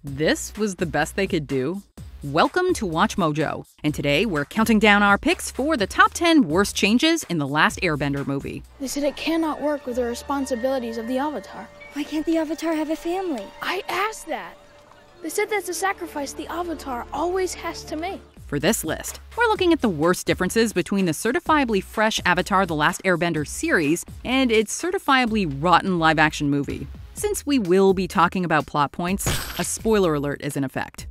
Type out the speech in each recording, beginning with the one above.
This was the best they could do? Welcome to Watch Mojo, and today we're counting down our picks for the top 10 worst changes in the Last Airbender movie. They said it cannot work with the responsibilities of the Avatar. Why can't the Avatar have a family? I asked that. They said that's a sacrifice the Avatar always has to make. For this list, we're looking at the worst differences between the certifiably fresh Avatar The Last Airbender series and its certifiably rotten live-action movie. Since we will be talking about plot points, a spoiler alert is in effect.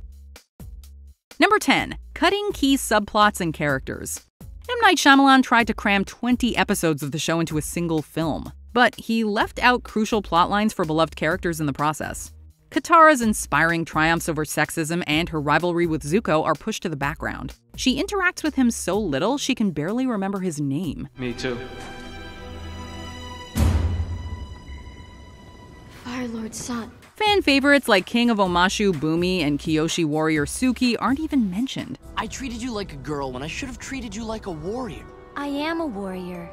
Number 10. Cutting key subplots and characters. M. Night Shyamalan tried to cram 20 episodes of the show into a single film, but he left out crucial plotlines for beloved characters in the process. Katara's inspiring triumphs over sexism and her rivalry with Zuko are pushed to the background. She interacts with him so little she can barely remember his name. Me too. Fire Lord's son. Fan favorites like King of Omashu Bumi and Kyoshi warrior Suki aren't even mentioned. I treated you like a girl when I should have treated you like a warrior. I am a warrior.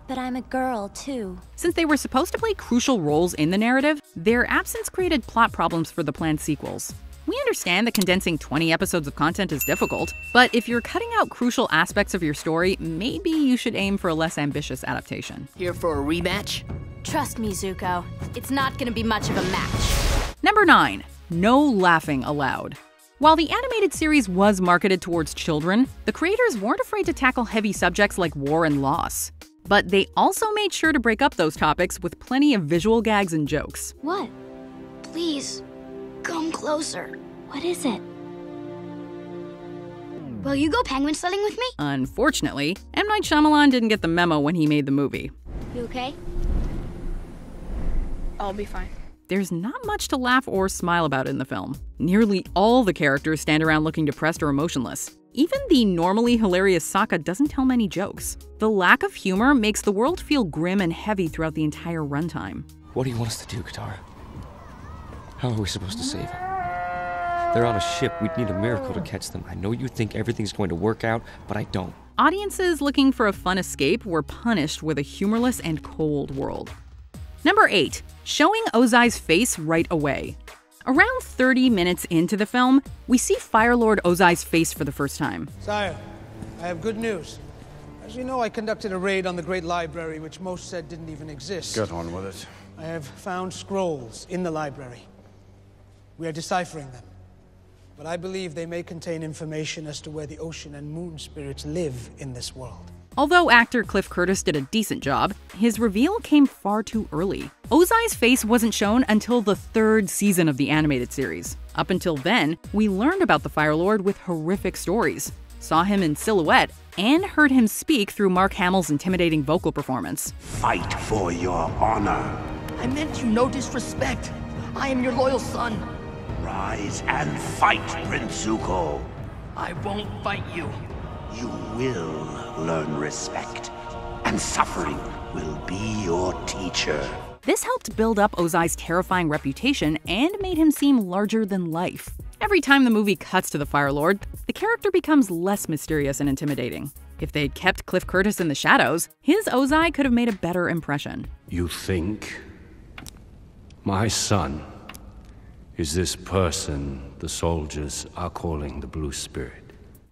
But I'm a girl, too. Since they were supposed to play crucial roles in the narrative, their absence created plot problems for the planned sequels. We understand that condensing 20 episodes of content is difficult, but if you're cutting out crucial aspects of your story, maybe you should aim for a less ambitious adaptation. Here for a rematch? Trust me, Zuko. It's not gonna be much of a match. Number 9. No laughing allowed. While the animated series was marketed towards children, the creators weren't afraid to tackle heavy subjects like war and loss. But they also made sure to break up those topics with plenty of visual gags and jokes. What? Please, come closer. What is it? Will you go penguin sledding with me? Unfortunately, M. Night Shyamalan didn't get the memo when he made the movie. You okay? I'll be fine. There's not much to laugh or smile about in the film. Nearly all the characters stand around looking depressed or emotionless. Even the normally hilarious Sokka doesn't tell many jokes. The lack of humor makes the world feel grim and heavy throughout the entire runtime. What do you want us to do, Katara? How are we supposed to save them? They're on a ship. We'd need a miracle to catch them. I know you think everything's going to work out, but I don't. Audiences looking for a fun escape were punished with a humorless and cold world. Number 8. Showing Ozais' face right away. Around 30 minutes into the film, we see Fire Lord Ozais' face for the first time. Sire, I have good news. As you know, I conducted a raid on the Great Library, which most said didn't even exist. Get on with it. I have found scrolls in the library. We are deciphering them. But I believe they may contain information as to where the ocean and moon spirits live in this world. Although actor Cliff Curtis did a decent job, his reveal came far too early. Ozai's face wasn't shown until the 3rd season of the animated series. Up until then, we learned about the Fire Lord with horrific stories, saw him in silhouette, and heard him speak through Mark Hamill's intimidating vocal performance. Fight for your honor. I meant you no disrespect. I am your loyal son. Rise and fight, Prince Zuko. I won't fight you. You will learn respect, and suffering will be your teacher. This helped build up Ozai's terrifying reputation and made him seem larger than life. Every time the movie cuts to the Fire Lord, the character becomes less mysterious and intimidating. If they'd kept Cliff Curtis in the shadows, his Ozai could have made a better impression. You think my son is this person the soldiers are calling the Blue Spirit?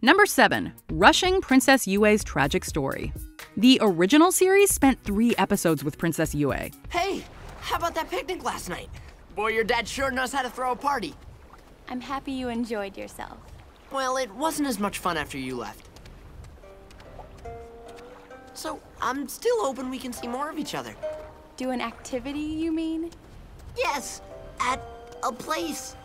Number 7. Rushing Princess Yue's tragic story. The original series spent 3 episodes with Princess Yue. Hey, how about that picnic last night? Boy, your dad sure knows how to throw a party. I'm happy you enjoyed yourself. Well, it wasn't as much fun after you left. So, I'm still hoping we can see more of each other. Do an activity, you mean? Yes, at a place.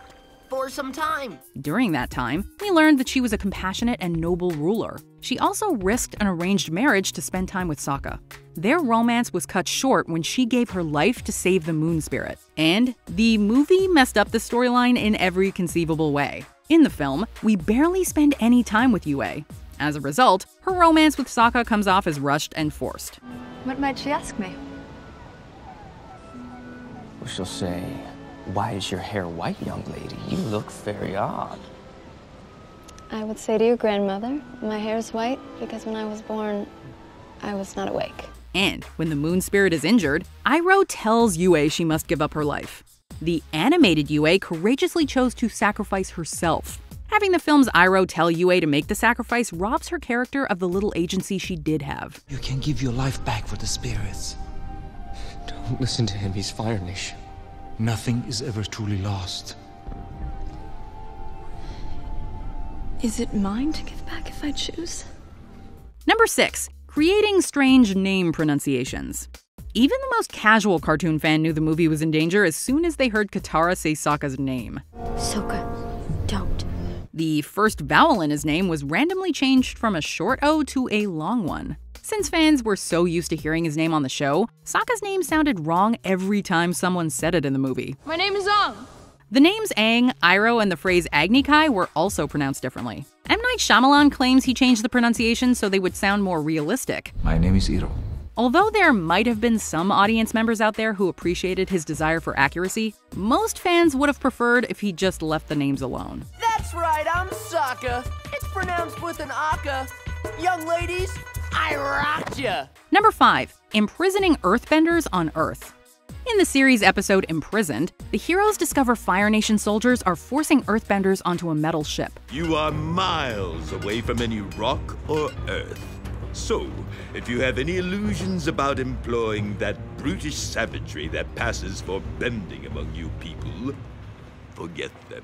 For some time. During that time, we learned that she was a compassionate and noble ruler. She also risked an arranged marriage to spend time with Sokka. Their romance was cut short when she gave her life to save the moon spirit. And the movie messed up the storyline in every conceivable way. In the film, we barely spend any time with Yue. As a result, her romance with Sokka comes off as rushed and forced. What might she ask me? Well, she'll say, "Why is your hair white, young lady? You look very odd." I would say to your grandmother, my hair's white because when I was born, I was not awake. And when the moon spirit is injured, Iroh tells Yue she must give up her life. The animated Yue courageously chose to sacrifice herself. Having the film's Iroh tell Yue to make the sacrifice robs her character of the little agency she did have. You can give your life back for the spirits. Don't listen to him, he's Fire Nation. Nothing is ever truly lost. Is it mine to give back if I choose? Number 6. Creating strange name pronunciations. Even the most casual cartoon fan knew the movie was in danger as soon as they heard Katara say Sokka's name. Sokka, don't. The first vowel in his name was randomly changed from a short O to a long one. Since fans were so used to hearing his name on the show, Sokka's name sounded wrong every time someone said it in the movie. My name is Ong. The names Aang, Iroh, and the phrase Agni Kai were also pronounced differently. M. Night Shyamalan claims he changed the pronunciation so they would sound more realistic. My name is Iro. Although there might have been some audience members out there who appreciated his desire for accuracy, most fans would have preferred if he just left the names alone. That's right, I'm Sokka. It's pronounced with an aka. Young ladies, I rocked ya. Number 5. Imprisoning Earthbenders on Earth. In the series episode Imprisoned, the heroes discover Fire Nation soldiers are forcing Earthbenders onto a metal ship. You are miles away from any rock or earth. So, if you have any illusions about employing that brutish savagery that passes for bending among you people, forget them.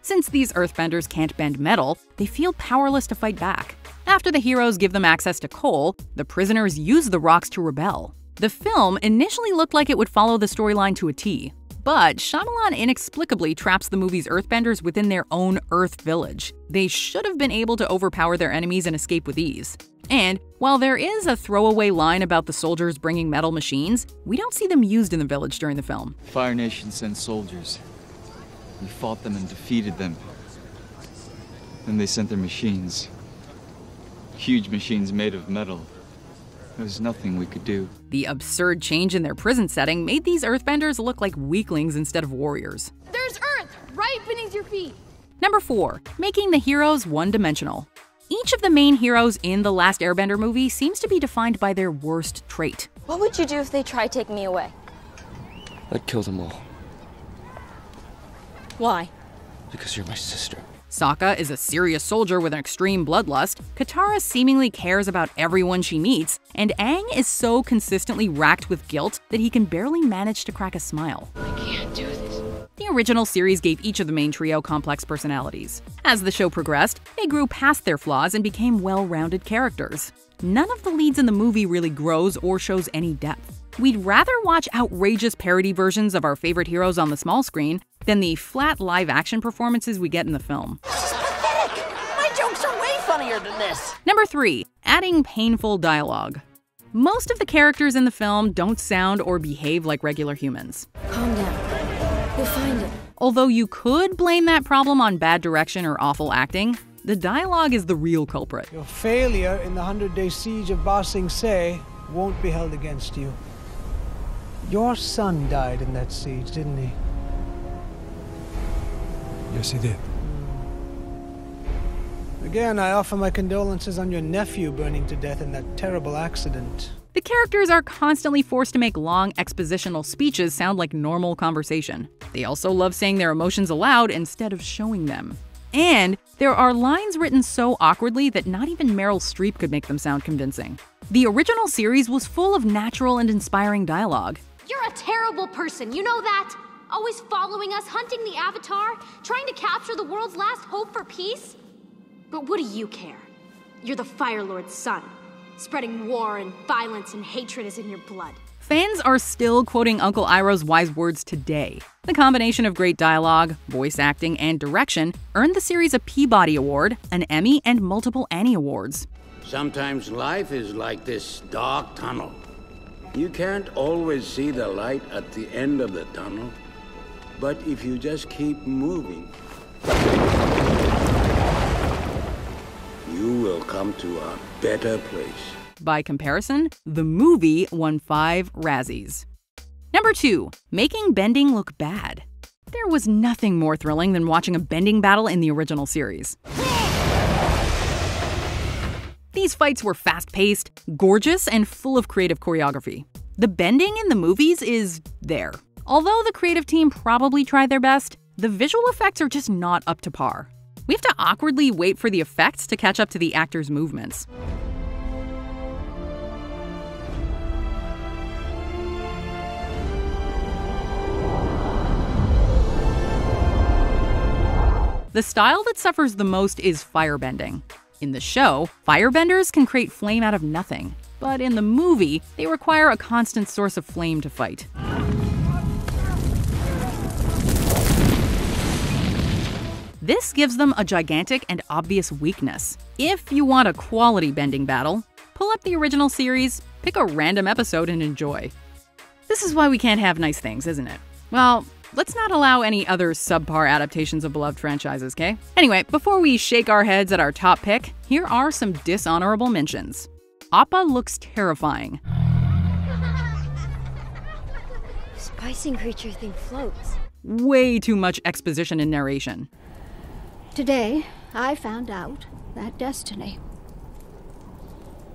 Since these Earthbenders can't bend metal, they feel powerless to fight back. After the heroes give them access to coal, the prisoners use the rocks to rebel. The film initially looked like it would follow the storyline to a T, but Shyamalan inexplicably traps the movie's Earthbenders within their own Earth village. They should have been able to overpower their enemies and escape with ease. And while there is a throwaway line about the soldiers bringing metal machines, we don't see them used in the village during the film. Fire Nation sent soldiers. We fought them and defeated them. Then they sent their machines. Huge machines made of metal. There was nothing we could do. The absurd change in their prison setting made these Earthbenders look like weaklings instead of warriors. There's Earth right beneath your feet. Number 4. Making the heroes one-dimensional. Each of the main heroes in the Last Airbender movie seems to be defined by their worst trait. What would you do if they tried taking me away? I'd kill them all. Why? Because you're my sister. Sokka is a serious soldier with an extreme bloodlust, Katara seemingly cares about everyone she meets, and Aang is so consistently racked with guilt that he can barely manage to crack a smile. I can't do this. The original series gave each of the main trio complex personalities. As the show progressed, they grew past their flaws and became well-rounded characters. None of the leads in the movie really grows or shows any depth. We'd rather watch outrageous parody versions of our favorite heroes on the small screen than the flat live-action performances we get in the film. This is pathetic. My jokes are way funnier than this. Number 3. Adding painful dialogue. Most of the characters in the film don't sound or behave like regular humans. Calm down. You'll find it. Although you could blame that problem on bad direction or awful acting, the dialogue is the real culprit. Your failure in the 100-day siege of Ba Sing Se won't be held against you. Your son died in that siege, didn't he? Yes, he did. Again, I offer my condolences on your nephew burning to death in that terrible accident. The characters are constantly forced to make long expositional speeches sound like normal conversation. They also love saying their emotions aloud instead of showing them. And there are lines written so awkwardly that not even Meryl Streep could make them sound convincing. The original series was full of natural and inspiring dialogue. You're a terrible person, you know that? Always following us, hunting the Avatar, trying to capture the world's last hope for peace? But what do you care? You're the Fire Lord's son. Spreading war and violence and hatred is in your blood. Fans are still quoting Uncle Iroh's wise words today. The combination of great dialogue, voice acting, and direction earned the series a Peabody Award, an Emmy, and multiple Annie Awards. Sometimes life is like this dark tunnel. You can't always see the light at the end of the tunnel, but if you just keep moving, you will come to a better place. By comparison, the movie won 5 Razzies. Number 2. Making bending look bad. There was nothing more thrilling than watching a bending battle in the original series. These fights were fast-paced, gorgeous, and full of creative choreography. The bending in the movies is there. Although the creative team probably tried their best, the visual effects are just not up to par. We have to awkwardly wait for the effects to catch up to the actors' movements. The style that suffers the most is firebending. In the show, firebenders can create flame out of nothing, but in the movie, they require a constant source of flame to fight. This gives them a gigantic and obvious weakness. If you want a quality bending battle, pull up the original series, pick a random episode, and enjoy. This is why we can't have nice things, isn't it? Well, let's not allow any other subpar adaptations of beloved franchises, okay? Anyway, before we shake our heads at our top pick, here are some dishonorable mentions. Appa looks terrifying. Spicing creature thing floats. Way too much exposition and narration. Today, I found out that destiny.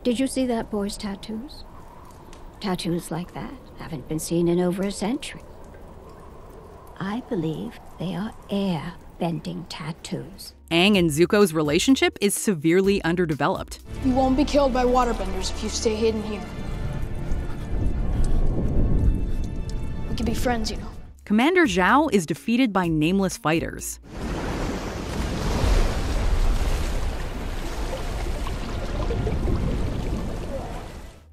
Did you see that boy's tattoos? Tattoos like that haven't been seen in over a century. I believe they are air-bending tattoos. Aang and Zuko's relationship is severely underdeveloped. You won't be killed by waterbenders if you stay hidden here. We could be friends, you know. Commander Zhao is defeated by nameless fighters.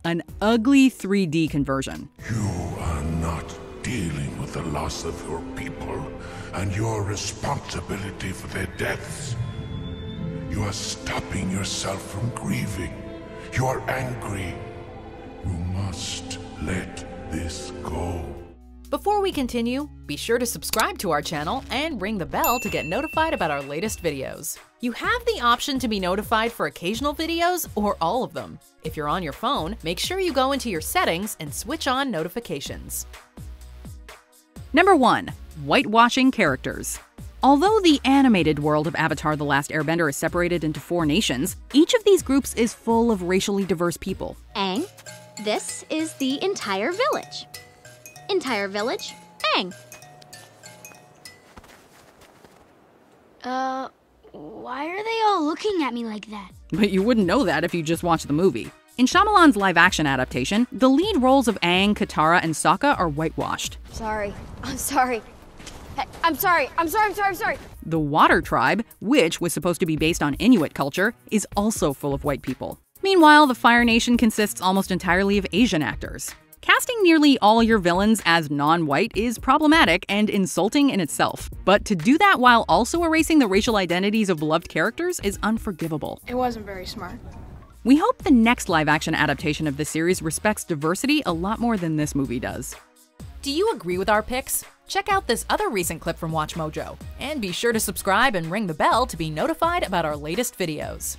An ugly 3D conversion. You are not dealing with the loss of your people and your responsibility for their deaths. You are stopping yourself from grieving. You are angry. You must let this go. Before we continue, be sure to subscribe to our channel and ring the bell to get notified about our latest videos. You have the option to be notified for occasional videos or all of them. If you're on your phone, make sure you go into your settings and switch on notifications. Number 1. Whitewashing Characters. Although the animated world of Avatar: The Last Airbender is separated into 4 nations, each of these groups is full of racially diverse people. Aang, this is the entire village. Entire village, Aang. Why are they all looking at me like that? But you wouldn't know that if you just watched the movie. In Shyamalan's live-action adaptation, the lead roles of Aang, Katara, and Sokka are whitewashed. Sorry. I'm sorry. Hey, I'm sorry. The Water Tribe, which was supposed to be based on Inuit culture, is also full of white people. Meanwhile, the Fire Nation consists almost entirely of Asian actors. Casting nearly all your villains as non-white is problematic and insulting in itself. But to do that while also erasing the racial identities of beloved characters is unforgivable. It wasn't very smart. We hope the next live-action adaptation of this series respects diversity a lot more than this movie does. Do you agree with our picks? Check out this other recent clip from WatchMojo, and be sure to subscribe and ring the bell to be notified about our latest videos.